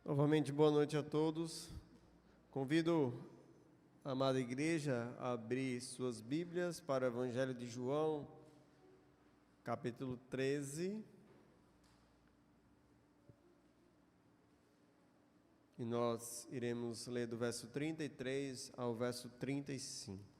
Novamente, boa noite a todos. Convido a amada igreja a abrir suas Bíblias para o Evangelho de João, capítulo 13. E nós iremos ler do verso 33 ao verso 35.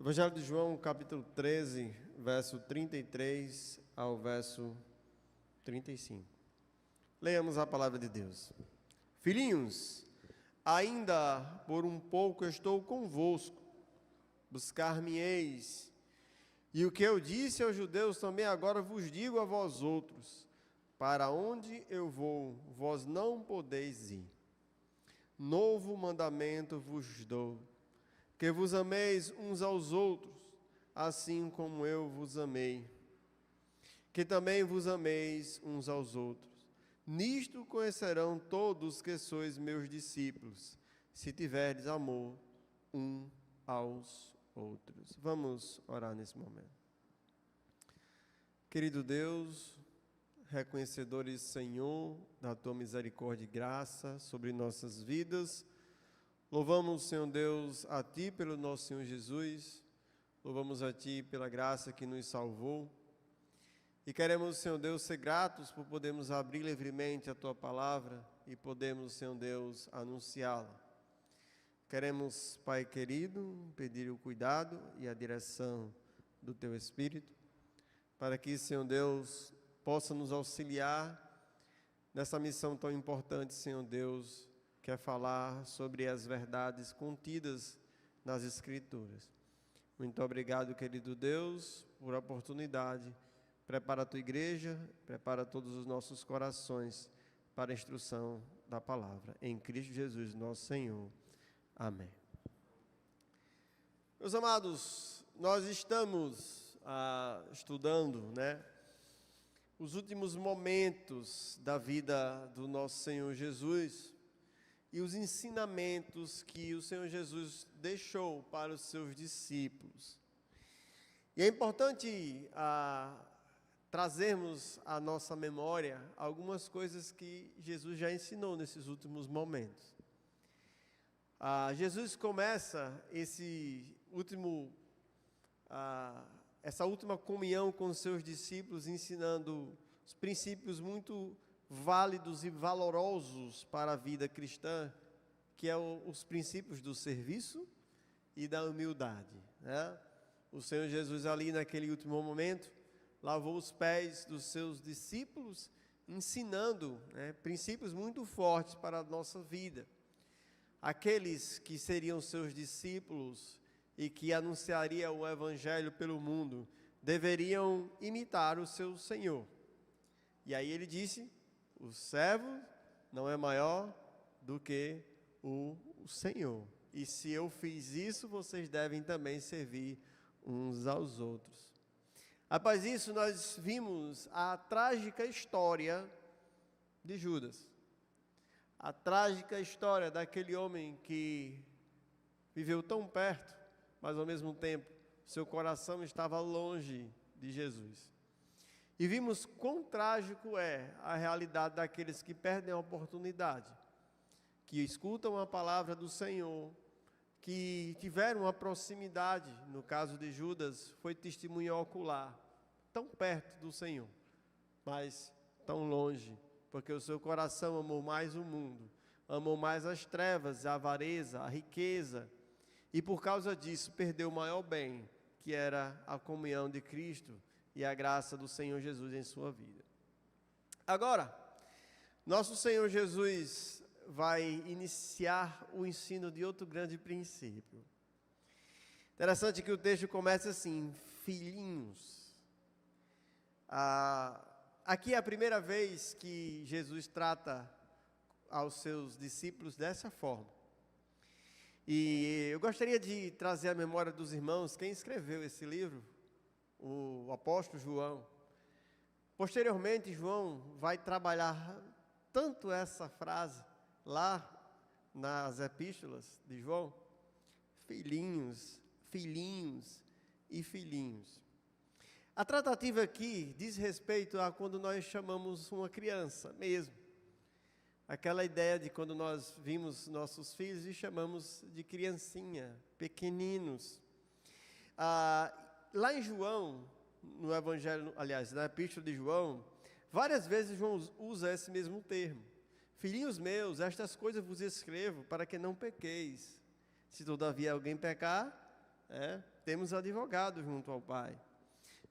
Evangelho de João, capítulo 13, verso 33 ao verso 35. Leamos a palavra de Deus. Filhinhos, ainda por um pouco estou convosco, buscar-me-eis, e o que eu disse aos judeus também agora vos digo a vós outros, para onde eu vou, vós não podeis ir. Novo mandamento vos dou, que vos ameis uns aos outros, assim como eu vos amei. Que também vos ameis uns aos outros. Nisto conhecerão todos que sois meus discípulos, se tiverdes amor um aos outros. Vamos orar nesse momento. Querido Deus, reconhecedores, Senhor, da Tua misericórdia e graça sobre nossas vidas, louvamos, Senhor Deus, a Ti pelo nosso Senhor Jesus, louvamos a Ti pela graça que nos salvou e queremos, Senhor Deus, ser gratos por podermos abrir livremente a Tua palavra e podermos, Senhor Deus, anunciá-la. Queremos, Pai querido, pedir o cuidado e a direção do Teu Espírito para que, Senhor Deus, possa nos auxiliar nessa missão tão importante, Senhor Deus, quer falar sobre as verdades contidas nas Escrituras. Muito obrigado, querido Deus, por a oportunidade. Prepara a tua igreja, prepara todos os nossos corações para a instrução da palavra. Em Cristo Jesus, nosso Senhor. Amém. Meus amados, nós estamos estudando, os últimos momentos da vida do nosso Senhor Jesus, e os ensinamentos que o Senhor Jesus deixou para os seus discípulos. E é importante trazermos à nossa memória algumas coisas que Jesus já ensinou nesses últimos momentos. Jesus começa essa última comunhão com os seus discípulos, ensinando os princípios muito válidos e valorosos para a vida cristã, que é os princípios do serviço e da humildade. O Senhor Jesus ali naquele último momento lavou os pés dos seus discípulos, ensinando princípios muito fortes para a nossa vida. Aqueles que seriam seus discípulos e que anunciariam o Evangelho pelo mundo deveriam imitar o seu Senhor. E aí ele disse: o servo não é maior do que o Senhor. E se eu fiz isso, vocês devem também servir uns aos outros. Após isso, nós vimos a trágica história de Judas. A trágica história daquele homem que viveu tão perto, mas ao mesmo tempo, seu coração estava longe de Jesus. E vimos quão trágico é a realidade daqueles que perdem a oportunidade, que escutam a palavra do Senhor, que tiveram uma proximidade, no caso de Judas, foi testemunha ocular, tão perto do Senhor, mas tão longe, porque o seu coração amou mais o mundo, amou mais as trevas, a avareza, a riqueza, e por causa disso perdeu o maior bem, que era a comunhão de Cristo e a graça do Senhor Jesus em sua vida. Agora, nosso Senhor Jesus vai iniciar o ensino de outro grande princípio. Interessante que o texto começa assim: filhinhos. Aqui é a primeira vez que Jesus trata aos seus discípulos dessa forma. E eu gostaria de trazer à memória dos irmãos quem escreveu esse livro, o apóstolo João. Posteriormente, João vai trabalhar tanto essa frase lá nas epístolas de João, filhinhos, filhinhos e filhinhos. A tratativa aqui diz respeito a quando nós chamamos uma criança mesmo. Aquela ideia de quando nós vimos nossos filhos e chamamos de criancinha, pequeninos. Lá em João, no Evangelho, aliás, na Epístola de João, várias vezes João usa esse mesmo termo. Filhinhos meus, estas coisas vos escrevo para que não pequeis. Se todavia alguém pecar, temos advogado junto ao Pai.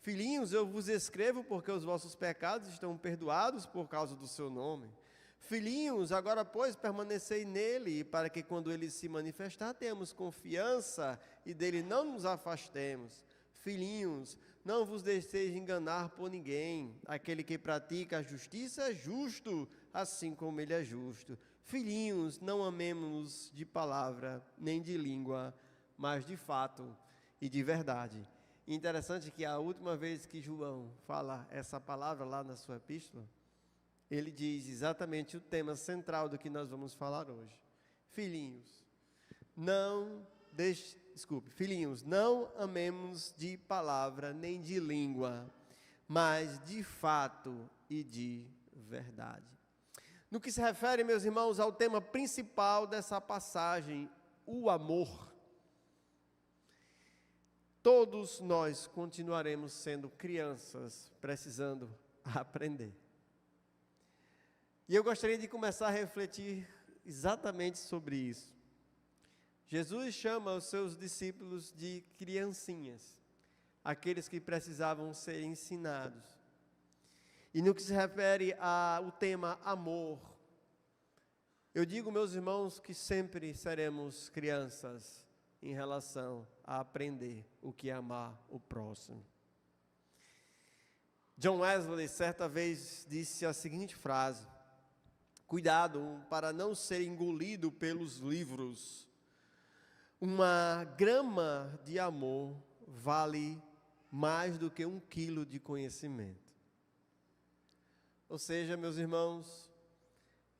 Filhinhos, eu vos escrevo porque os vossos pecados estão perdoados por causa do seu nome. Filhinhos, agora pois permanecei nele, para que quando ele se manifestar tenhamos confiança e dele não nos afastemos. Filhinhos, não vos deixeis enganar por ninguém. Aquele que pratica a justiça é justo, assim como ele é justo. Filhinhos, não amemos-nos de palavra, nem de língua, mas de fato e de verdade. Interessante que a última vez que João fala essa palavra lá na sua epístola, ele diz exatamente o tema central do que nós vamos falar hoje. Filhinhos, filhinhos, não amemos de palavra nem de língua, mas de fato e de verdade. No que se refere, meus irmãos, ao tema principal dessa passagem, o amor, todos nós continuaremos sendo crianças, precisando aprender. E eu gostaria de começar a refletir exatamente sobre isso. Jesus chama os seus discípulos de criancinhas, aqueles que precisavam ser ensinados. E no que se refere ao tema amor, eu digo, meus irmãos, que sempre seremos crianças em relação a aprender o que é amar o próximo. John Wesley, certa vez, disse a seguinte frase: cuidado para não ser engolido pelos livros. Uma grama de amor vale mais do que 1 quilo de conhecimento. Ou seja, meus irmãos,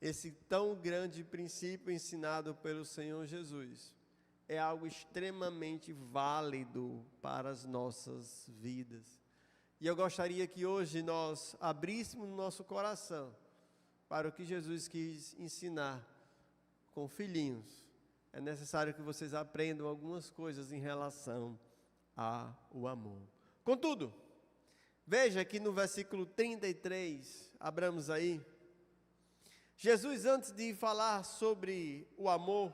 esse tão grande princípio ensinado pelo Senhor Jesus é algo extremamente válido para as nossas vidas. E eu gostaria que hoje nós abríssemos o nosso coração para o que Jesus quis ensinar com filhinhos. É necessário que vocês aprendam algumas coisas em relação ao amor. Contudo, veja que no versículo 33, abramos aí, Jesus, antes de falar sobre o amor,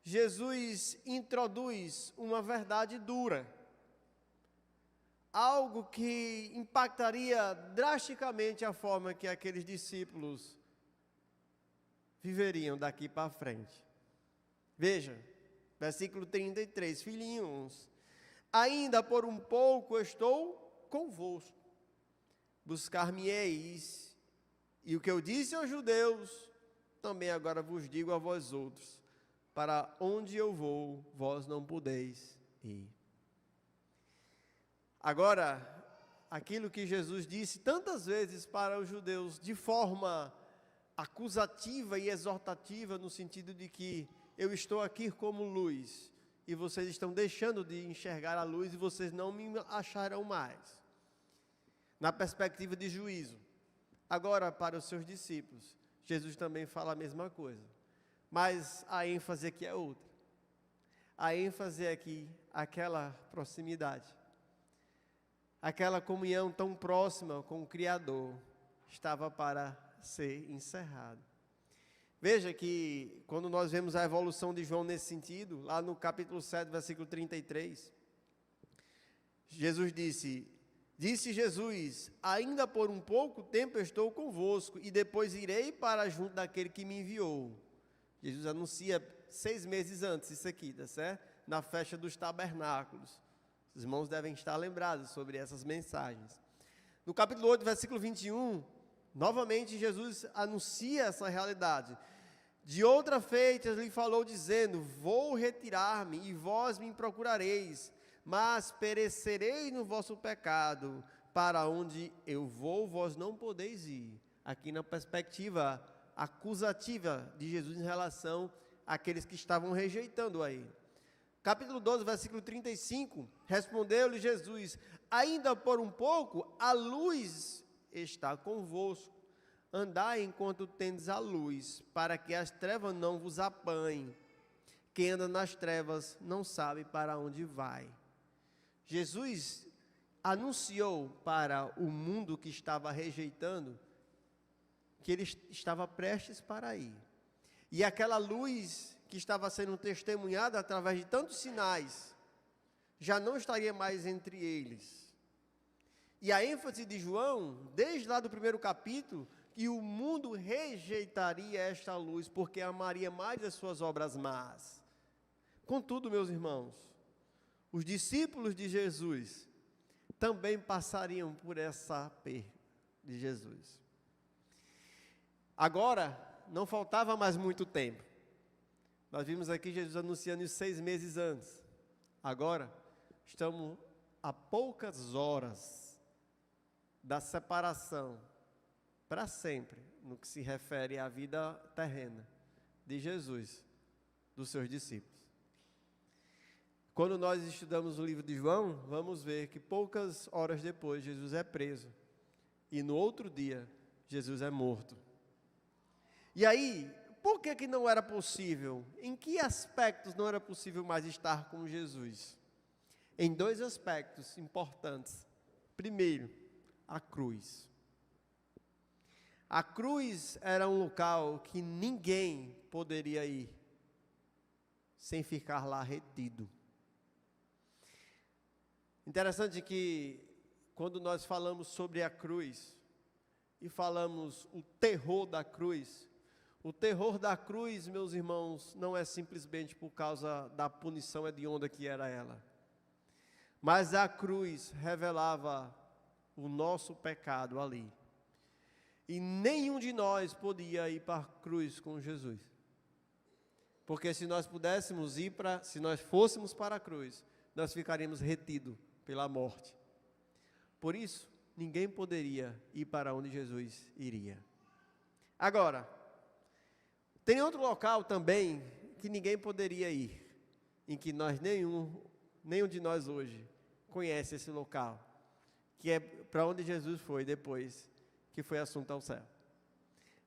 Jesus introduz uma verdade dura, algo que impactaria drasticamente a forma que aqueles discípulos viveriam daqui para frente. Veja, versículo 33, filhinhos, ainda por um pouco estou convosco, buscar-me-eis, e o que eu disse aos judeus, também agora vos digo a vós outros, para onde eu vou, vós não podeis ir. Agora, aquilo que Jesus disse tantas vezes para os judeus, de forma acusativa e exortativa, no sentido de que eu estou aqui como luz, e vocês estão deixando de enxergar a luz, e vocês não me acharão mais. Na perspectiva de juízo. Agora, para os seus discípulos, Jesus também fala a mesma coisa. Mas a ênfase aqui é outra. A ênfase é aqui, aquela proximidade. Aquela comunhão tão próxima com o Criador estava para ser encerrada. Veja que quando nós vemos a evolução de João nesse sentido, lá no capítulo 7, versículo 33, Jesus disse Jesus, ainda por um pouco tempo eu estou convosco, e depois irei para junto daquele que me enviou. Jesus anuncia 6 meses antes isso aqui, tá certo? Na festa dos tabernáculos. Os irmãos devem estar lembrados sobre essas mensagens. No capítulo 8, versículo 21, novamente Jesus anuncia essa realidade. De outra feita lhe falou dizendo, vou retirar-me e vós me procurareis, mas perecerei no vosso pecado, para onde eu vou vós não podeis ir. Aqui na perspectiva acusativa de Jesus em relação àqueles que estavam rejeitando a ele. capítulo 12, versículo 35, respondeu-lhe Jesus: ainda por um pouco a luz está convosco. Andai enquanto tendes a luz, para que as trevas não vos apanhem. Quem anda nas trevas não sabe para onde vai. Jesus anunciou para o mundo que estava rejeitando que ele estava prestes para ir. E aquela luz que estava sendo testemunhada através de tantos sinais, já não estaria mais entre eles. E a ênfase de João, desde lá do primeiro capítulo, que o mundo rejeitaria esta luz, porque amaria mais as suas obras más. Contudo, meus irmãos, os discípulos de Jesus também passariam por essa perda de Jesus. Agora, não faltava mais muito tempo. Nós vimos aqui Jesus anunciando isso 6 meses antes. Agora, estamos a poucas horas da separação, para sempre, no que se refere à vida terrena de Jesus, dos seus discípulos. Quando nós estudamos o livro de João, vamos ver que poucas horas depois Jesus é preso. E no outro dia, Jesus é morto. E aí, por que não era possível? Em que aspectos não era possível mais estar com Jesus? Em 2 aspectos importantes. Primeiro, a cruz. A cruz era um local que ninguém poderia ir sem ficar lá retido. Interessante que quando nós falamos sobre a cruz e falamos o terror da cruz, meus irmãos, não é simplesmente por causa da punição hedionda que era ela. Mas a cruz revelava o nosso pecado ali. E nenhum de nós podia ir para a cruz com Jesus. Porque se nós fôssemos para a cruz, nós ficaríamos retidos pela morte. Por isso, ninguém poderia ir para onde Jesus iria. Agora, tem outro local também que ninguém poderia ir, em que nenhum de nós hoje conhece esse local, que é para onde Jesus foi depois que foi assunto ao céu.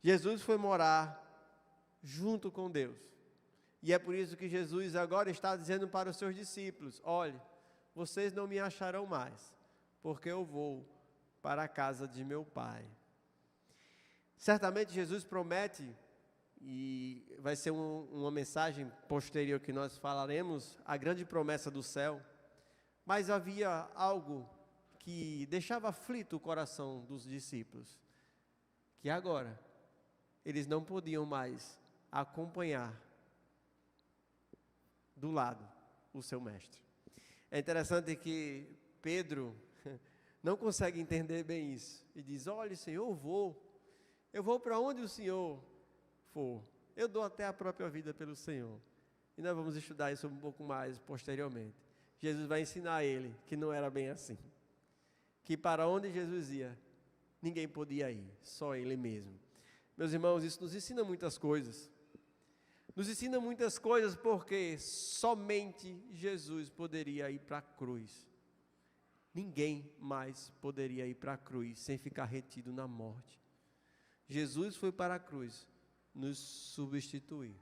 Jesus foi morar junto com Deus. E é por isso que Jesus agora está dizendo para os seus discípulos: olhe, vocês não me acharão mais, porque eu vou para a casa de meu Pai. Certamente Jesus promete, e vai ser uma mensagem posterior que nós falaremos, a grande promessa do céu. Mas havia algo que deixava aflito o coração dos discípulos, que agora eles não podiam mais acompanhar do lado o seu mestre. É interessante que Pedro não consegue entender bem isso, e diz: olha, Senhor, eu vou para onde o Senhor for, eu dou até a própria vida pelo Senhor. E nós vamos estudar isso um pouco mais posteriormente. Jesus vai ensinar a ele que não era bem assim, que para onde Jesus ia, ninguém podia ir, só ele mesmo. Meus irmãos, isso nos ensina muitas coisas. Nos ensina muitas coisas porque somente Jesus poderia ir para a cruz. Ninguém mais poderia ir para a cruz sem ficar retido na morte. Jesus foi para a cruz nos substituir.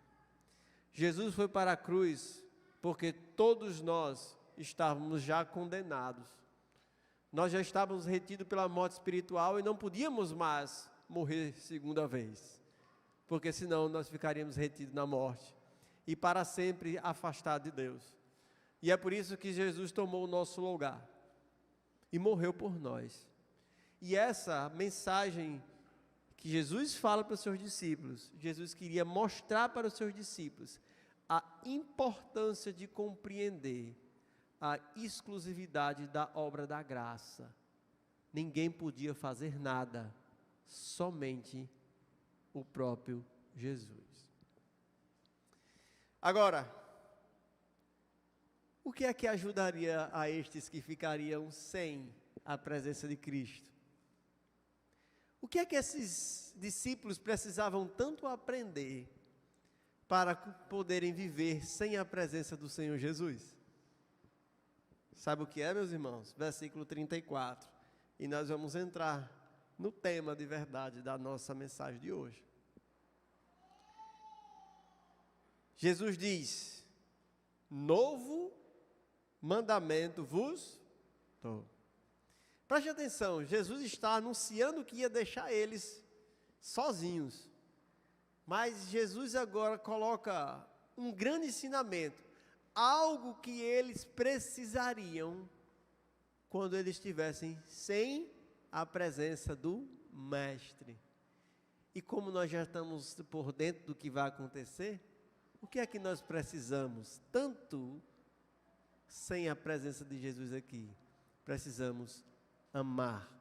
Jesus foi para a cruz porque todos nós estávamos já condenados. Nós já estávamos retidos pela morte espiritual e não podíamos mais morrer segunda vez, porque senão nós ficaríamos retidos na morte e para sempre afastados de Deus. E é por isso que Jesus tomou o nosso lugar e morreu por nós. E essa mensagem que Jesus fala para os seus discípulos, Jesus queria mostrar para os seus discípulos a importância de compreender a exclusividade da obra da graça. Ninguém podia fazer nada, somente o próprio Jesus. Agora, o que é que ajudaria a estes que ficariam sem a presença de Cristo? O que é que esses discípulos precisavam tanto aprender para poderem viver sem a presença do Senhor Jesus. Sabe o que é, meus irmãos? Versículo 34. E nós vamos entrar no tema de verdade da nossa mensagem de hoje. Jesus diz: novo mandamento vos dou. Preste atenção, Jesus está anunciando que ia deixar eles sozinhos. Mas Jesus agora coloca um grande ensinamento, algo que eles precisariam quando eles estivessem sem a presença do Mestre. E como nós já estamos por dentro do que vai acontecer, o que é que nós precisamos? Tanto sem a presença de Jesus aqui, precisamos amar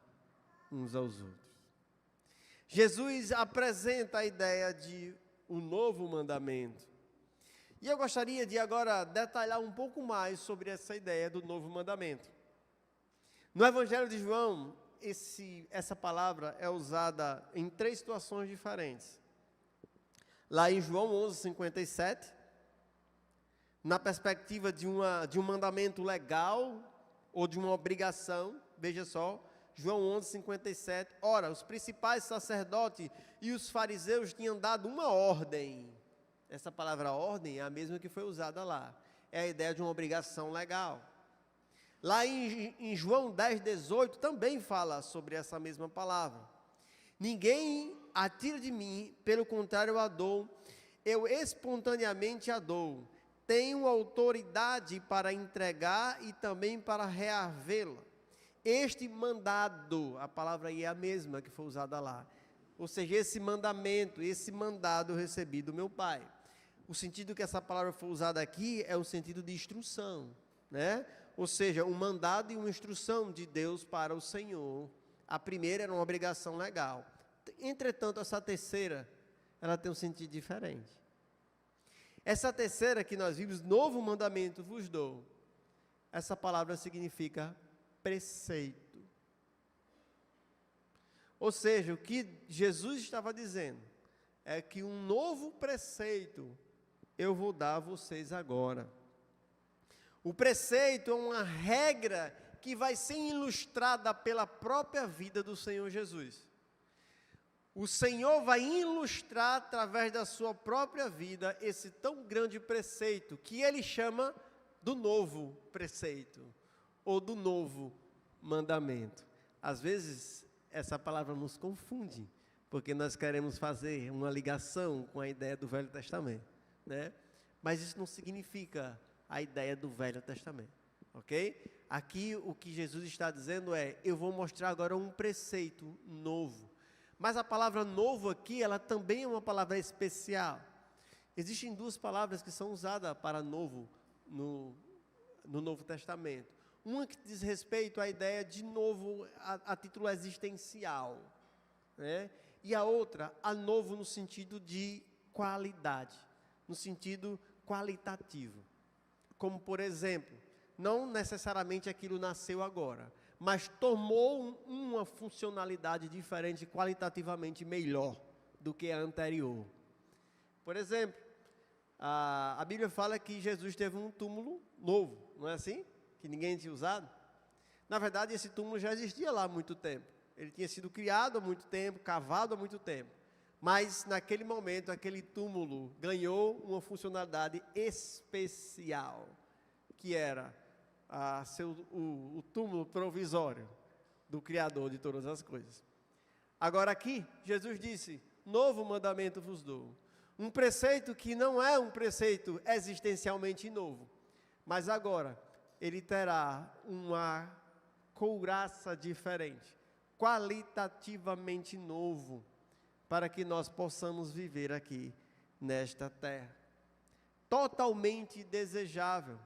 uns aos outros. Jesus apresenta a ideia de um novo mandamento. E eu gostaria de agora detalhar um pouco mais sobre essa ideia do novo mandamento. No Evangelho de João, essa palavra é usada em 3 situações diferentes. Lá em João 11:57, na perspectiva de um mandamento legal ou de uma obrigação, veja só, João 11:57, ora, os principais sacerdotes e os fariseus tinham dado uma ordem. Essa palavra ordem é a mesma que foi usada lá. É a ideia de uma obrigação legal. Lá em João 10:18 também fala sobre essa mesma palavra. Ninguém a tira de mim, pelo contrário eu a dou, eu espontaneamente a dou. Tenho autoridade para entregar e também para reavê-la. Este mandado, a palavra aí é a mesma que foi usada lá. Ou seja, esse mandamento, esse mandado eu recebi do meu Pai. O sentido que essa palavra foi usada aqui é o sentido de instrução, né? Ou seja, um mandado e uma instrução de Deus para o Senhor. A primeira era uma obrigação legal. Entretanto, essa terceira, ela tem um sentido diferente. Essa terceira que nós vimos, novo mandamento vos dou. Essa palavra significa preceito. Ou seja, o que Jesus estava dizendo é que um novo preceito eu vou dar a vocês agora. O preceito é uma regra que vai ser ilustrada pela própria vida do Senhor Jesus. O Senhor vai ilustrar através da sua própria vida esse tão grande preceito que ele chama do novo preceito ou do novo mandamento. Às vezes essa palavra nos confunde, porque nós queremos fazer uma ligação com a ideia do Velho Testamento, né? Mas isso não significa a ideia do Velho Testamento, ok? Aqui o que Jesus está dizendo é, eu vou mostrar agora um preceito novo. Mas a palavra novo aqui, ela também é uma palavra especial. Existem 2 palavras que são usadas para novo no Novo Testamento. Uma que diz respeito à ideia de novo a título existencial, né? E a outra, a novo no sentido de qualidade, no sentido qualitativo. Como, por exemplo, não necessariamente aquilo nasceu agora, mas tomou uma funcionalidade diferente, qualitativamente melhor do que a anterior. Por exemplo, a Bíblia fala que Jesus teve um túmulo novo, não é assim? Que ninguém tinha usado. Na verdade, esse túmulo já existia lá há muito tempo. Ele tinha sido criado há muito tempo, cavado há muito tempo. Mas, naquele momento, aquele túmulo ganhou uma funcionalidade especial, que era o túmulo provisório do Criador de todas as coisas. Agora aqui, Jesus disse, novo mandamento vos dou. Um preceito que não é um preceito existencialmente novo, mas agora ele terá uma couraça diferente, qualitativamente novo, para que nós possamos viver aqui nesta terra. Totalmente desejável,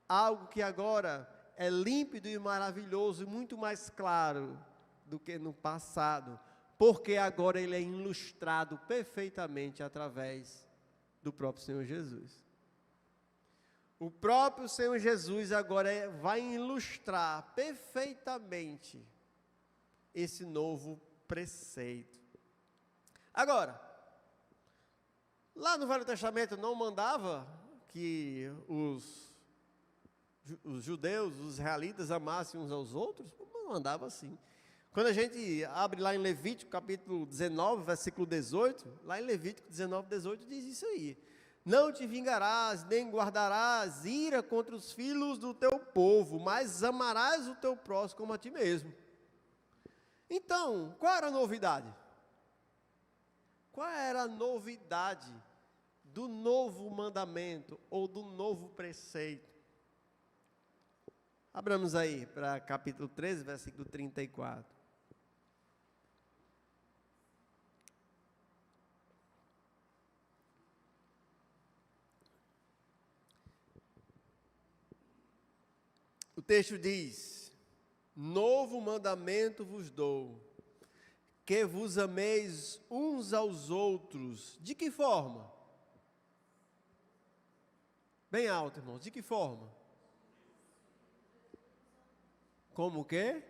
algo que agora é límpido e maravilhoso, e muito mais claro do que no passado, porque agora ele é ilustrado perfeitamente através do próprio Senhor Jesus. O próprio Senhor Jesus agora vai ilustrar perfeitamente esse novo preceito. Agora, Lá no Velho Testamento não mandava que os judeus, os israelitas amassem uns aos outros? Não mandava assim. Quando a gente abre lá em Levítico, capítulo 19, versículo 18, lá em Levítico 19, 18, diz isso aí. Não te vingarás, nem guardarás ira contra os filhos do teu povo, mas amarás o teu próximo como a ti mesmo. Então, qual era a novidade? Qual era a novidade do novo mandamento ou do novo preceito? Abramos aí para capítulo 13, versículo 34. O texto diz: novo mandamento vos dou, que vos ameis uns aos outros. De que forma? Bem alto, irmãos. De que forma? Como o quê?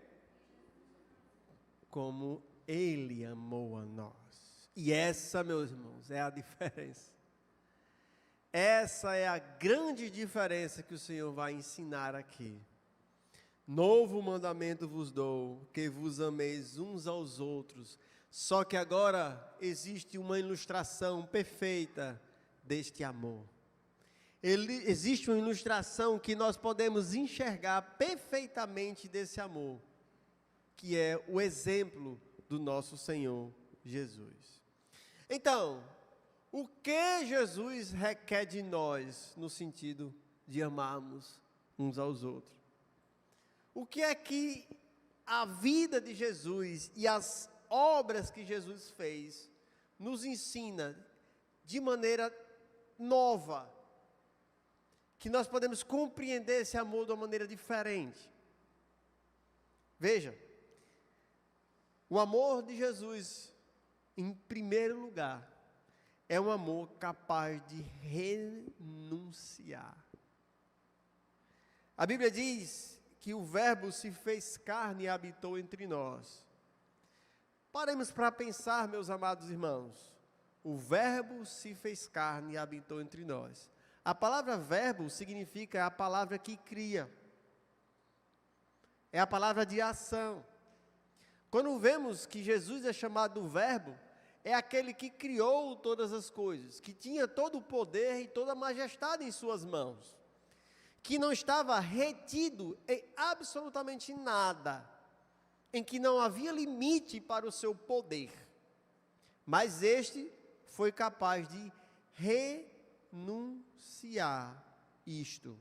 Como Ele amou a nós. E essa, meus irmãos, é a diferença. Essa é a grande diferença que o Senhor vai ensinar aqui. Novo mandamento vos dou, que vos ameis uns aos outros. Só que agora existe uma ilustração perfeita deste amor. Existe uma ilustração que nós podemos enxergar perfeitamente desse amor, que é o exemplo do nosso Senhor Jesus. Então, o que Jesus requer de nós no sentido de amarmos uns aos outros? O que é que a vida de Jesus e as obras que Jesus fez nos ensina de maneira nova, que nós podemos compreender esse amor de uma maneira diferente? Veja, o amor de Jesus, em primeiro lugar, é um amor capaz de renunciar. A Bíblia diz que o Verbo se fez carne e habitou entre nós. Paremos para pensar, meus amados irmãos. O Verbo se fez carne e habitou entre nós. A palavra verbo significa a palavra que cria. É a palavra de ação. Quando vemos que Jesus é chamado Verbo, é aquele que criou todas as coisas, que tinha todo o poder e toda a majestade em suas mãos, que não estava retido em absolutamente nada, em que não havia limite para o seu poder, mas este foi capaz de renunciar isto.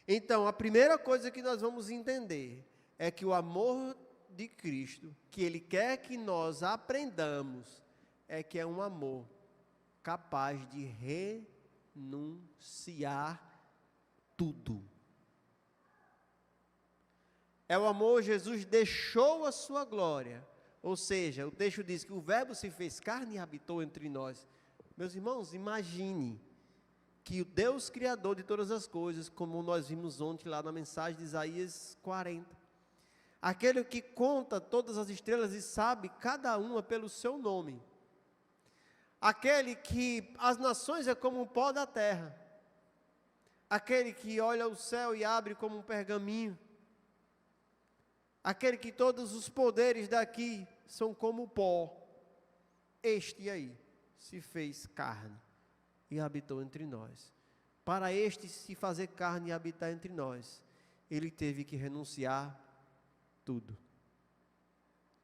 Então, a primeira coisa que nós vamos entender é que o amor de Cristo, que Ele quer que nós aprendamos, é que é um amor capaz de renunciar tudo. É o amor, Jesus deixou a sua glória, ou seja, o texto diz que o Verbo se fez carne e habitou entre nós. Meus irmãos, imagine que o Deus Criador de todas as coisas, como nós vimos ontem lá na mensagem de Isaías 40, aquele que conta todas as estrelas e sabe cada uma pelo seu nome, aquele que as nações é como o pó da terra, aquele que olha o céu e abre como um pergaminho, aquele que todos os poderes daqui são como pó, este aí se fez carne e habitou entre nós. Para este se fazer carne e habitar entre nós, ele teve que renunciar tudo.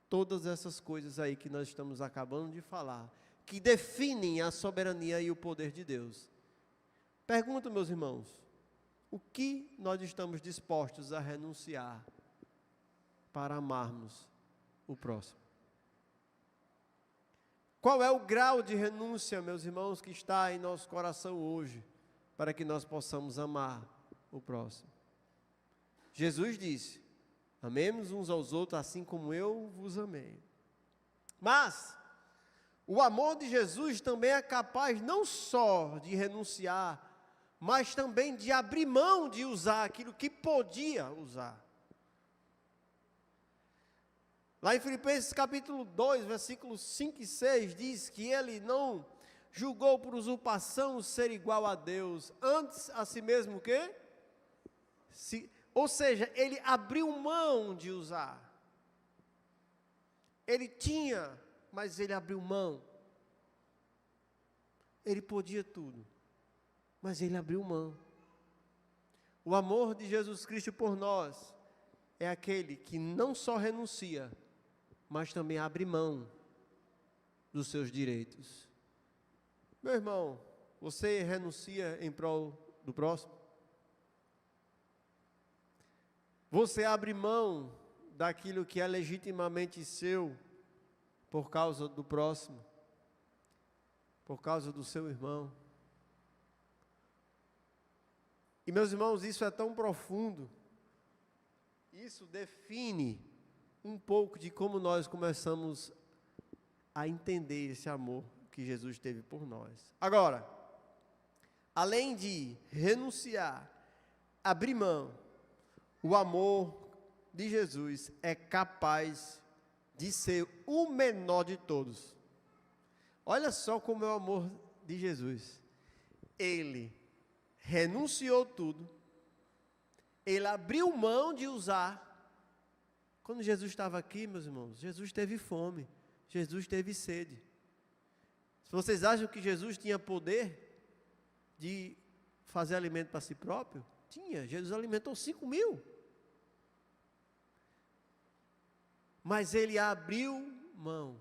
Todas essas coisas aí que nós estamos acabando de falar, que definem a soberania e o poder de Deus. Pergunto, meus irmãos, o que nós estamos dispostos a renunciar para amarmos o próximo? Qual é o grau de renúncia, meus irmãos, que está em nosso coração hoje, para que nós possamos amar o próximo? Jesus disse: amemos uns aos outros assim como eu vos amei. Mas o amor de Jesus também é capaz não só de renunciar, mas também de abrir mão de usar aquilo que podia usar. Lá em Filipenses capítulo 2, versículos 5 e 6, diz que ele não julgou por usurpação ser igual a Deus, antes a si mesmo o quê? Ou seja, ele abriu mão de usar. Ele tinha, mas ele abriu mão. Ele podia tudo, mas ele abriu mão. O amor de Jesus Cristo por nós é aquele que não só renuncia, mas também abre mão dos seus direitos. Meu irmão, você renuncia em prol do próximo? Você abre mão daquilo que é legitimamente seu por causa do próximo? Por causa do seu irmão? E meus irmãos, isso é tão profundo, isso define um pouco de como nós começamos a entender esse amor que Jesus teve por nós. Agora, além de renunciar, abrir mão, o amor de Jesus é capaz de ser o menor de todos. Olha só como é o amor de Jesus. Ele renunciou tudo, ele abriu mão de usar. Quando Jesus estava aqui, meus irmãos, Jesus teve fome, Jesus teve sede. Se vocês acham que Jesus tinha poder de fazer alimento para si próprio, tinha. Jesus alimentou 5.000. Mas ele abriu mão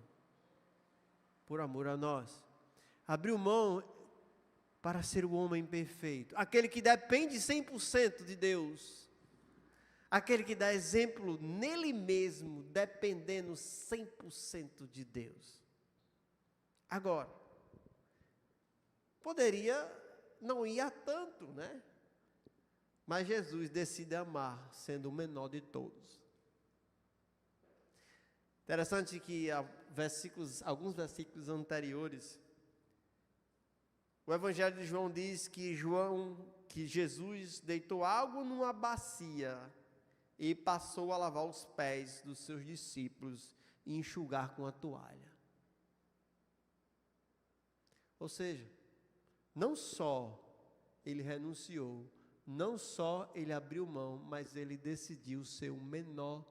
por amor a nós. Abriu mão para ser o homem perfeito, aquele que depende 100% de Deus, aquele que dá exemplo nele mesmo, dependendo 100% de Deus. Agora, poderia não ir a tanto, né? Mas Jesus decide amar, sendo o menor de todos. Interessante que alguns versículos anteriores, o Evangelho de João diz que Jesus deitou água numa bacia e passou a lavar os pés dos seus discípulos e enxugar com a toalha. Ou seja, não só ele renunciou, não só ele abriu mão, mas ele decidiu ser o menor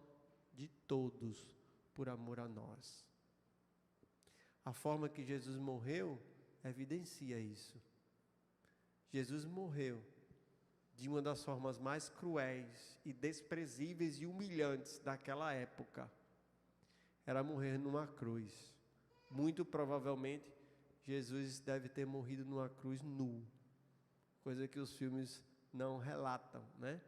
de todos por amor a nós. A forma que Jesus morreu evidencia isso. Jesus morreu de uma das formas mais cruéis e desprezíveis e humilhantes daquela época. Era morrer numa cruz. Muito provavelmente, Jesus deve ter morrido numa cruz nu, coisa que os filmes não relatam, né?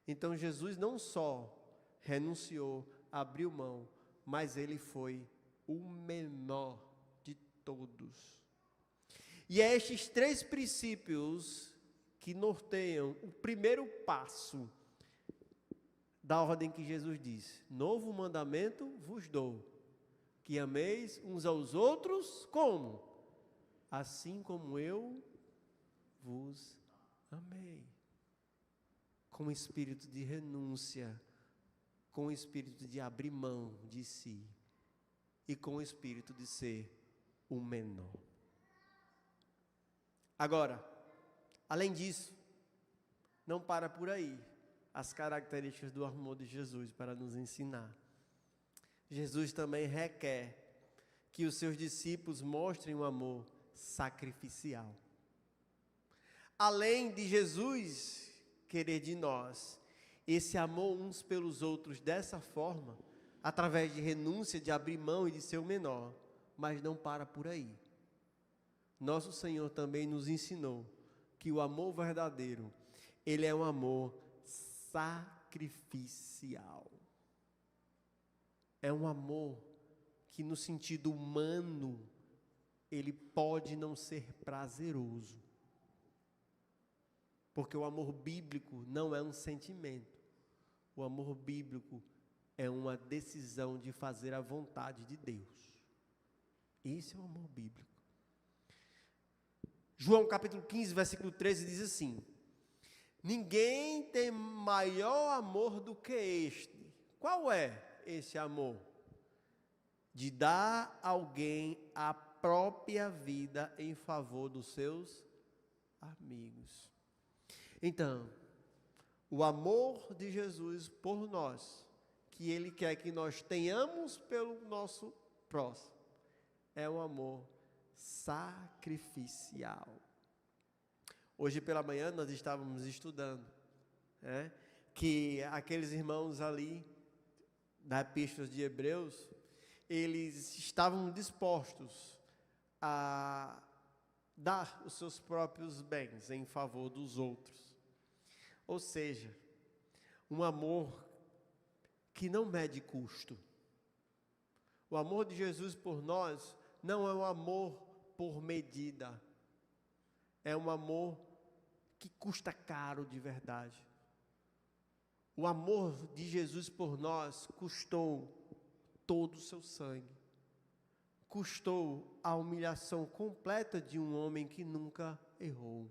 Então Jesus não só renunciou, abriu mão, mas ele foi o menor de todos. E é estes 3 princípios que norteiam o primeiro passo da ordem que Jesus diz: novo mandamento vos dou, que ameis uns aos outros como? Assim como eu vos amei. Com espírito de renúncia, com o espírito de abrir mão de si e com o espírito de ser o menor. Agora, além disso, não para por aí as características do amor de Jesus para nos ensinar. Jesus também requer que os seus discípulos mostrem um amor sacrificial. Além de Jesus querer de nós esse amor uns pelos outros dessa forma, através de renúncia, de abrir mão e de ser o menor, mas não para por aí. Nosso Senhor também nos ensinou que o amor verdadeiro, ele é um amor sacrificial. É um amor que no sentido humano, ele pode não ser prazeroso. Porque o amor bíblico não é um sentimento. O amor bíblico é uma decisão de fazer a vontade de Deus. Esse é o amor bíblico. João capítulo 15, versículo 13 diz assim: ninguém tem maior amor do que este. Qual é esse amor? De dar a alguém a própria vida em favor dos seus amigos. Então, o amor de Jesus por nós, que Ele quer que nós tenhamos pelo nosso próximo, é um amor sacrificial. Hoje pela manhã nós estávamos estudando, que aqueles irmãos ali da Epístola de Hebreus, eles estavam dispostos a dar os seus próprios bens em favor dos outros. Ou seja, um amor que não mede custo. O amor de Jesus por nós não é um amor por medida. É um amor que custa caro de verdade. O amor de Jesus por nós custou todo o seu sangue. Custou a humilhação completa de um homem que nunca errou.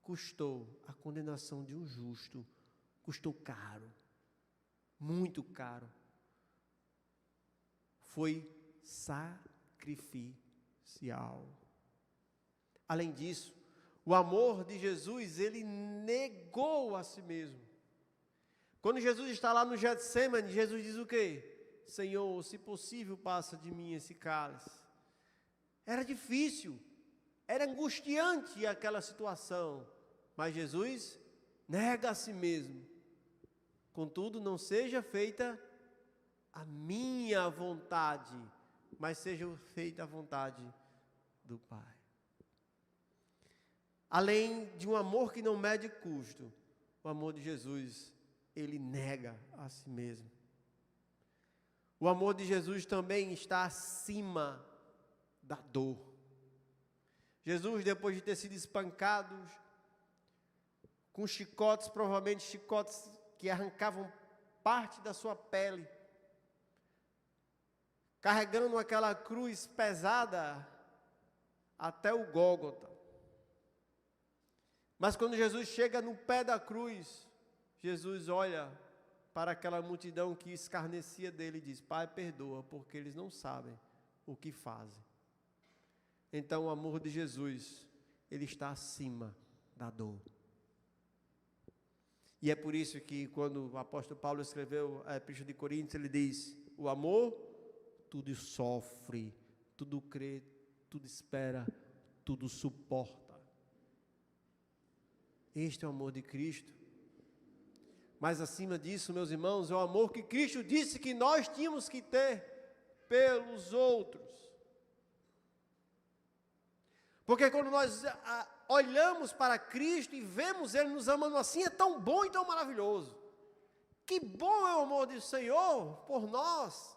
Custou a condenação de um justo. Custou caro. Muito caro. Foi sacrificial. Além disso, o amor de Jesus, ele negou a si mesmo. Quando Jesus está lá no Getsêmani, Jesus diz o quê? Senhor, se possível, passa de mim esse cálice. Era difícil, era angustiante aquela situação, mas Jesus nega a si mesmo. Contudo, não seja feita a minha vontade, mas seja feita a vontade do Pai. Além de um amor que não mede custo, o amor de Jesus, ele nega a si mesmo. O amor de Jesus também está acima da dor. Jesus, depois de ter sido espancado com chicotes, provavelmente chicotes que arrancavam parte da sua pele, carregando aquela cruz pesada até o Gólgota. Mas quando Jesus chega no pé da cruz, Jesus olha para aquela multidão que escarnecia dele e diz: Pai, perdoa, porque eles não sabem o que fazem. Então o amor de Jesus, ele está acima da dor. E é por isso que quando o apóstolo Paulo escreveu a Epístola de Coríntios, ele diz: o amor tudo sofre, tudo crê, tudo espera, tudo suporta. Este é o amor de Cristo. Mas acima disso, meus irmãos, é o amor que Cristo disse que nós tínhamos que ter pelos outros. Porque quando nós olhamos para Cristo e vemos Ele nos amando assim, é tão bom e tão maravilhoso. Que bom é o amor do Senhor por nós.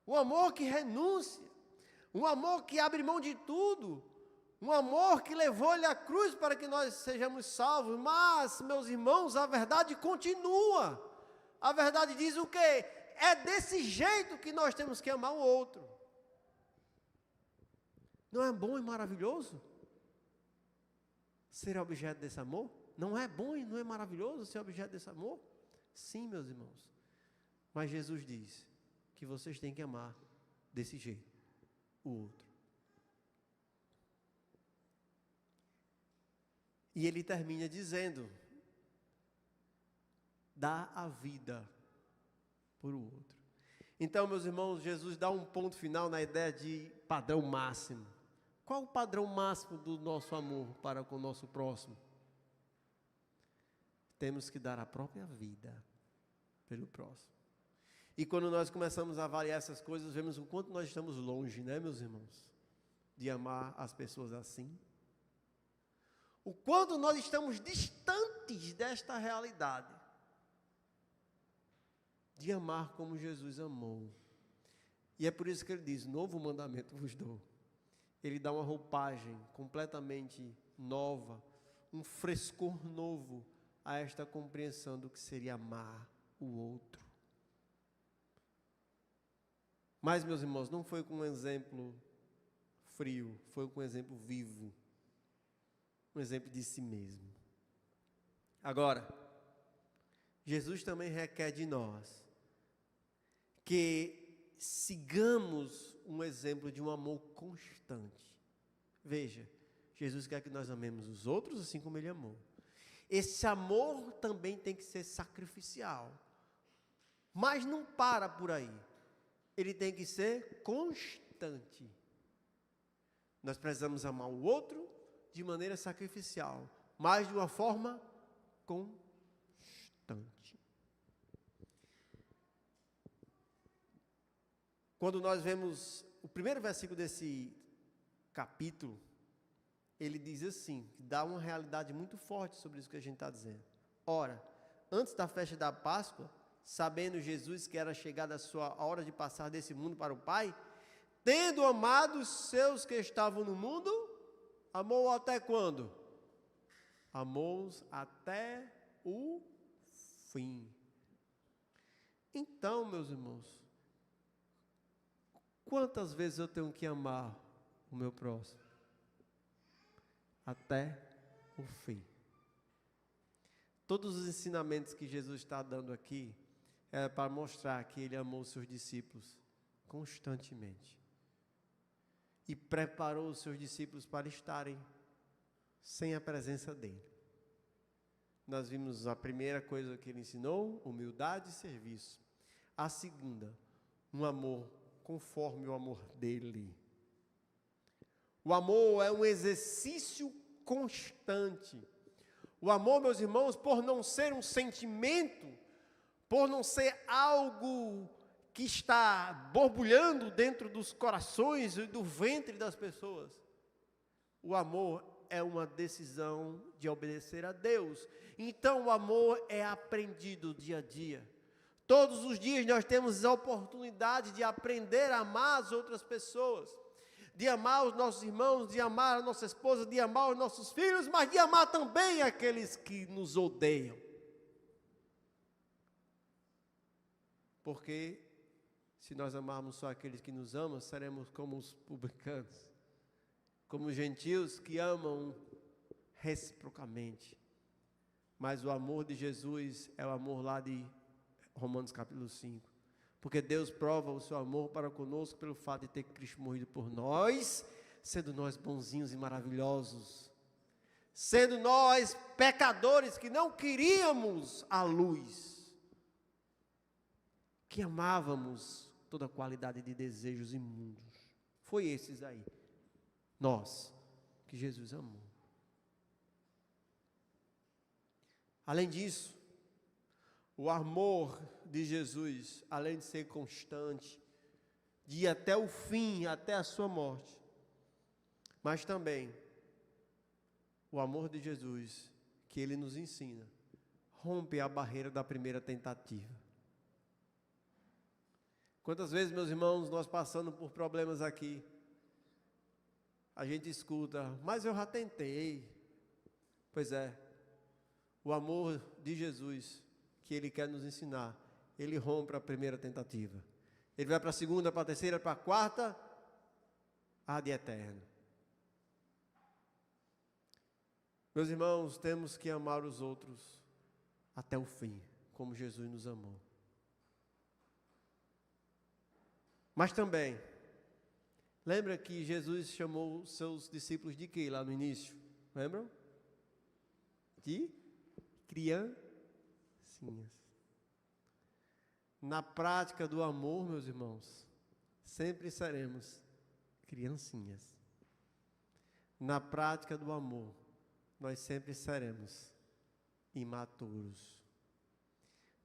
Um amor que renuncia, um amor que abre mão de tudo, um amor que levou-lhe a cruz para que nós sejamos salvos. Mas, meus irmãos, a verdade continua. A verdade diz o quê? É desse jeito que nós temos que amar o outro. Não é bom e maravilhoso ser objeto desse amor? Não é bom e não é maravilhoso ser objeto desse amor? Sim, meus irmãos. Mas Jesus diz que vocês têm que amar desse jeito o outro. E ele termina dizendo: dá a vida por o outro. Então, meus irmãos, Jesus dá um ponto final na ideia de padrão máximo. Qual o padrão máximo do nosso amor para com o nosso próximo? Temos que dar a própria vida pelo próximo. E quando nós começamos a avaliar essas coisas, vemos o quanto nós estamos longe, né, meus irmãos, de amar as pessoas assim. O quanto nós estamos distantes desta realidade, de amar como Jesus amou. E é por isso que ele diz: novo mandamento vos dou. Ele dá uma roupagem completamente nova, um frescor novo a esta compreensão do que seria amar o outro. Mas, meus irmãos, não foi com um exemplo frio, foi com um exemplo vivo. Um exemplo de si mesmo. Agora, Jesus também requer de nós que sigamos um exemplo de um amor constante. Veja, Jesus quer que nós amemos os outros assim como Ele amou. Esse amor também tem que ser sacrificial. Mas não para por aí. Ele tem que ser constante. Nós precisamos amar o outro de maneira sacrificial, mas de uma forma constante. Quando nós vemos o primeiro versículo desse capítulo, ele diz assim, dá uma realidade muito forte sobre isso que a gente está dizendo. Ora, antes da festa da Páscoa, sabendo Jesus que era chegada a sua hora de passar desse mundo para o Pai, tendo amado os seus que estavam no mundo, amou até quando? Amou-os até o fim. Então, meus irmãos, quantas vezes eu tenho que amar o meu próximo? Até o fim. Todos os ensinamentos que Jesus está dando aqui é para mostrar que Ele amou os seus discípulos constantemente. E preparou os seus discípulos para estarem sem a presença dEle. Nós vimos a primeira coisa que Ele ensinou, humildade e serviço. A segunda, um amor conforme o amor dEle. O amor é um exercício constante. O amor, meus irmãos, por não ser um sentimento, por não ser algo que está borbulhando dentro dos corações e do ventre das pessoas, o amor é uma decisão de obedecer a Deus. Então o amor é aprendido dia a dia. Todos os dias nós temos a oportunidade de aprender a amar as outras pessoas, de amar os nossos irmãos, de amar a nossa esposa, de amar os nossos filhos, mas de amar também aqueles que nos odeiam. Porque se nós amarmos só aqueles que nos amam, seremos como os publicanos, como os gentios que amam reciprocamente. Mas o amor de Jesus é o amor lá de Romanos capítulo 5. Porque Deus prova o seu amor para conosco pelo fato de ter Cristo morrido por nós, sendo nós bonzinhos e maravilhosos, sendo nós pecadores que não queríamos a luz, que amávamos toda a qualidade de desejos imundos. Foi esses aí, nós, que Jesus amou. Além disso, o amor de Jesus, além de ser constante, de ir até o fim, até a sua morte, mas também o amor de Jesus, que Ele nos ensina, rompe a barreira da primeira tentativa. Quantas vezes, meus irmãos, nós passando por problemas aqui, a gente escuta, mas eu já tentei. Pois é, o amor de Jesus, que Ele quer nos ensinar, Ele rompe a primeira tentativa. Ele vai para a segunda, para a terceira, para a quarta, a de eterno. Meus irmãos, temos que amar os outros até o fim, como Jesus nos amou. Mas também, lembra que Jesus chamou seus discípulos de quê lá no início? Lembram? De criancinhas. Na prática do amor, meus irmãos, sempre seremos criancinhas. Na prática do amor, nós sempre seremos imaturos.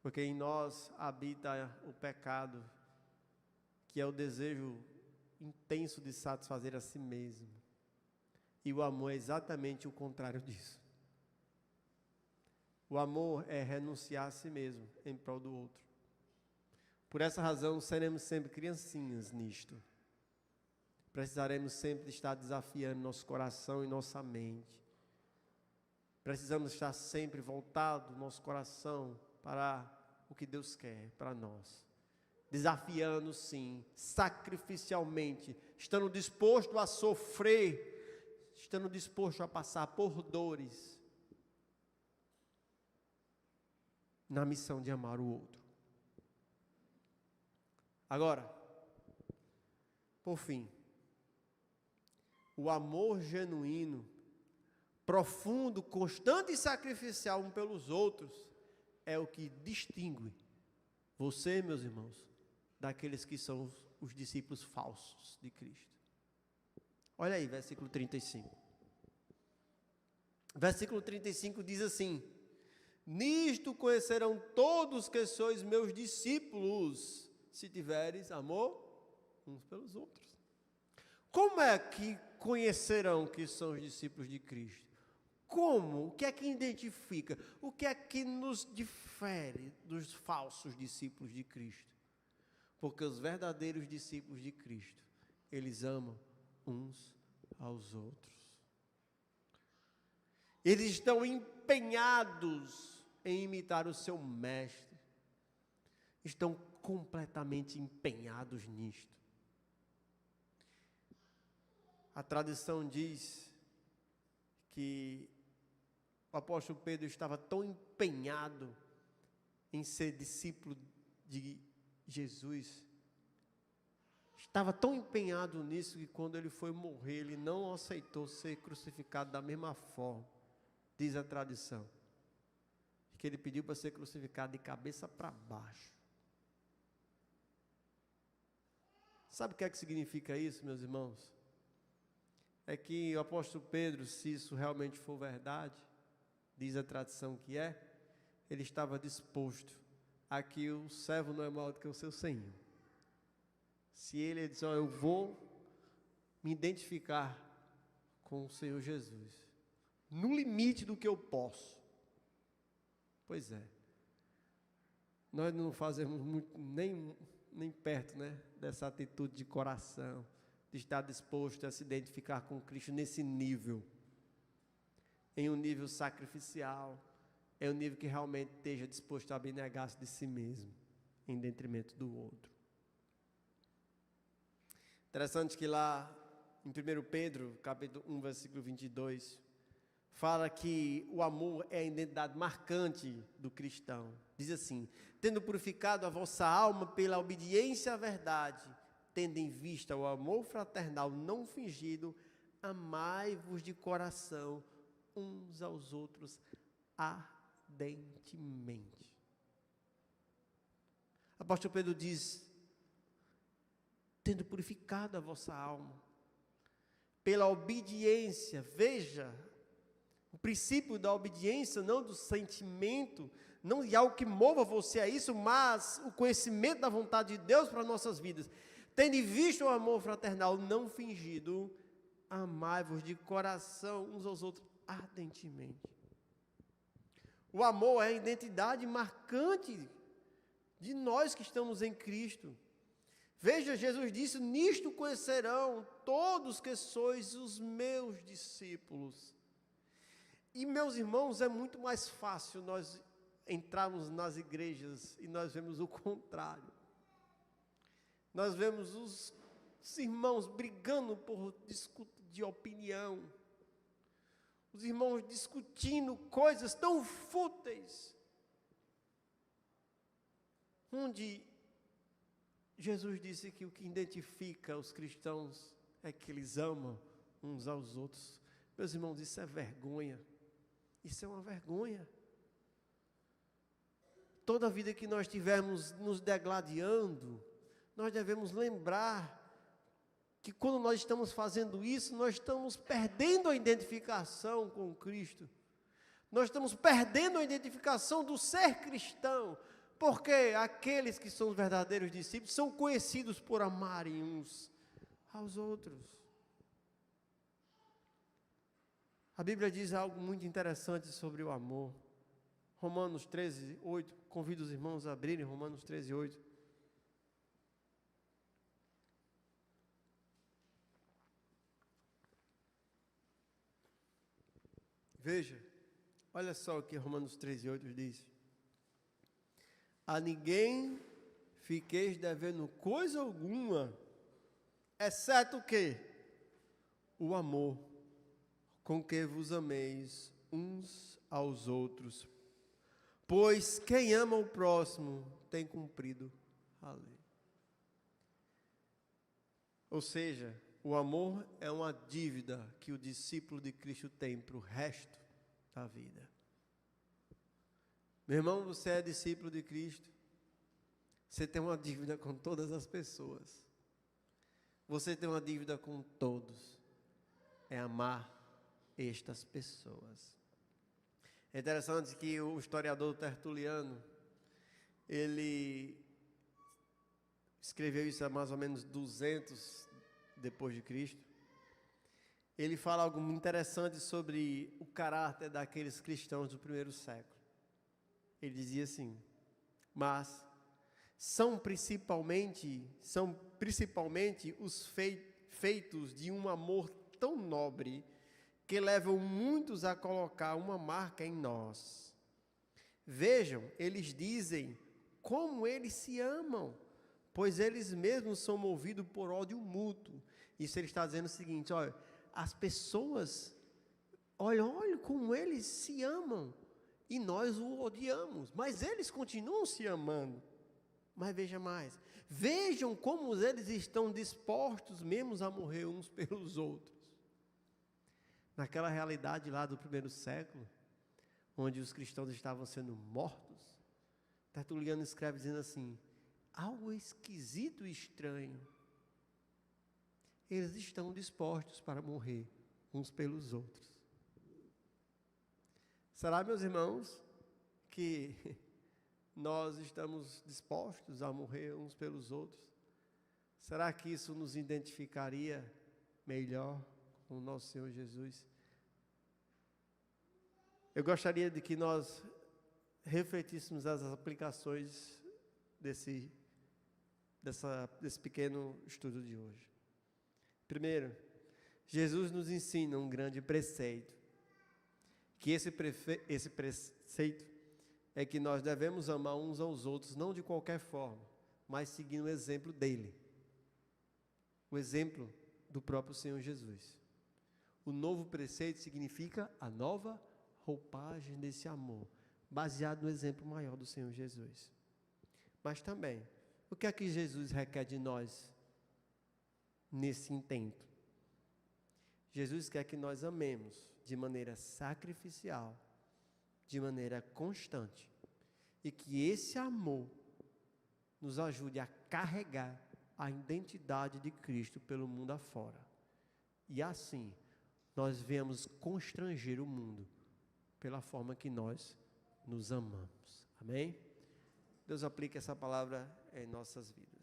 Porque em nós habita o pecado, que é o desejo intenso de satisfazer a si mesmo. E o amor é exatamente o contrário disso. O amor é renunciar a si mesmo em prol do outro. Por essa razão, seremos sempre criancinhas nisto. Precisaremos sempre estar desafiando nosso coração e nossa mente. Precisamos estar sempre voltado nosso coração para o que Deus quer para nós. Desafiando sim, sacrificialmente, estando disposto a sofrer, estando disposto a passar por dores, na missão de amar o outro. Agora, Por fim, o amor genuíno, profundo, constante e sacrificial um pelos outros é o que distingue você, meus irmãos, daqueles que são os discípulos falsos de Cristo. Olha aí, versículo 35. Versículo 35 diz assim: nisto conhecerão todos que sois meus discípulos, se tiveres amor uns pelos outros. Como é que conhecerão que são os discípulos de Cristo? Como? O que é que identifica? O que é que nos difere dos falsos discípulos de Cristo? Porque os verdadeiros discípulos de Cristo, eles amam uns aos outros. Eles estão empenhados em imitar o seu mestre. Estão completamente empenhados nisto. A tradição diz que o apóstolo Pedro estava tão empenhado em ser discípulo de Jesus, estava tão empenhado nisso que quando ele foi morrer, ele não aceitou ser crucificado da mesma forma, diz a tradição, que ele pediu para ser crucificado de cabeça para baixo. Sabe o que é que significa isso, meus irmãos? É que o apóstolo Pedro, se isso realmente for verdade, diz a tradição que é, ele estava disposto a que o servo não é maior do que o seu senhor. Se ele diz, eu vou me identificar com o Senhor Jesus, no limite do que eu posso. Pois é, nós não fazemos muito, nem perto, dessa atitude de coração, de estar disposto a se identificar com Cristo nesse nível, em um nível sacrificial, é um nível que realmente esteja disposto a abnegar-se de si mesmo, em detrimento do outro. Interessante que lá em 1 Pedro, capítulo 1, versículo 22, fala que o amor é a identidade marcante do cristão. Diz assim: tendo purificado a vossa alma pela obediência à verdade, tendo em vista o amor fraternal não fingido, amai-vos de coração uns aos outros ardentemente. O apóstolo Pedro diz: tendo purificado a vossa alma pela obediência. Veja, o princípio da obediência, não do sentimento, não de algo que mova você a isso, mas o conhecimento da vontade de Deus para nossas vidas. Tendo visto o amor fraternal não fingido, amai-vos de coração uns aos outros ardentemente. O amor é a identidade marcante de nós que estamos em Cristo. Veja, Jesus disse: nisto conhecerão todos que sois os meus discípulos. E, meus irmãos, é muito mais fácil nós entrarmos nas igrejas e nós vemos o contrário. Nós vemos os irmãos brigando por disputa de opinião, os irmãos discutindo coisas tão fúteis, onde Jesus disse que o que identifica os cristãos é que eles amam uns aos outros. Meus irmãos, isso é vergonha. Isso é uma vergonha. Toda vida que nós estivermos nos degladiando, nós devemos lembrar que quando nós estamos fazendo isso, nós estamos perdendo a identificação com Cristo. Nós estamos perdendo a identificação do ser cristão, porque aqueles que são os verdadeiros discípulos são conhecidos por amarem uns aos outros. A Bíblia diz algo muito interessante sobre o amor. Romanos 13, 8. Convido os irmãos a abrirem Romanos 13, 8. Veja, olha só o que Romanos 13, 8 diz. A ninguém fiqueis devendo coisa alguma, exceto o quê? O amor, com que vos ameis uns aos outros. Pois quem ama o próximo tem cumprido a lei. Ou seja, o amor é uma dívida que o discípulo de Cristo tem para o resto da vida. Meu irmão, você é discípulo de Cristo. Você tem uma dívida com todas as pessoas. Você tem uma dívida com todos. É amar estas pessoas. É interessante que o historiador Tertuliano, ele escreveu isso há mais ou menos 200 depois de Cristo. Ele fala algo muito interessante sobre o caráter daqueles cristãos do primeiro século. Ele dizia assim: mas são principalmente os feitos de um amor tão nobre que levam muitos a colocar uma marca em nós. Vejam, eles dizem como eles se amam, pois eles mesmos são movidos por ódio mútuo. Isso ele está dizendo o seguinte: olha, as pessoas, olha como eles se amam, e nós o odiamos, mas eles continuam se amando. Mas veja mais, vejam como eles estão dispostos mesmo a morrer uns pelos outros. Naquela realidade lá do primeiro século, onde os cristãos estavam sendo mortos, Tertuliano escreve dizendo assim: algo esquisito e estranho. Eles estão dispostos para morrer uns pelos outros. Será, meus irmãos, que nós estamos dispostos a morrer uns pelos outros? Será que isso nos identificaria melhor com o nosso Senhor Jesus? Eu gostaria de que nós refletíssemos as aplicações desse pequeno estudo de hoje. Primeiro, Jesus nos ensina um grande preceito, que esse preceito é que nós devemos amar uns aos outros, não de qualquer forma, mas seguindo o exemplo dele, o exemplo do próprio Senhor Jesus. O novo preceito significa a nova roupagem desse amor, baseado no exemplo maior do Senhor Jesus. Mas também, o que é que Jesus requer de nós nesse intento? Jesus quer que nós amemos de maneira sacrificial, de maneira constante, e que esse amor nos ajude a carregar a identidade de Cristo pelo mundo afora. E assim, nós viemos constranger o mundo pela forma que nós nos amamos. Amém? Deus aplique essa palavra em nossas vidas.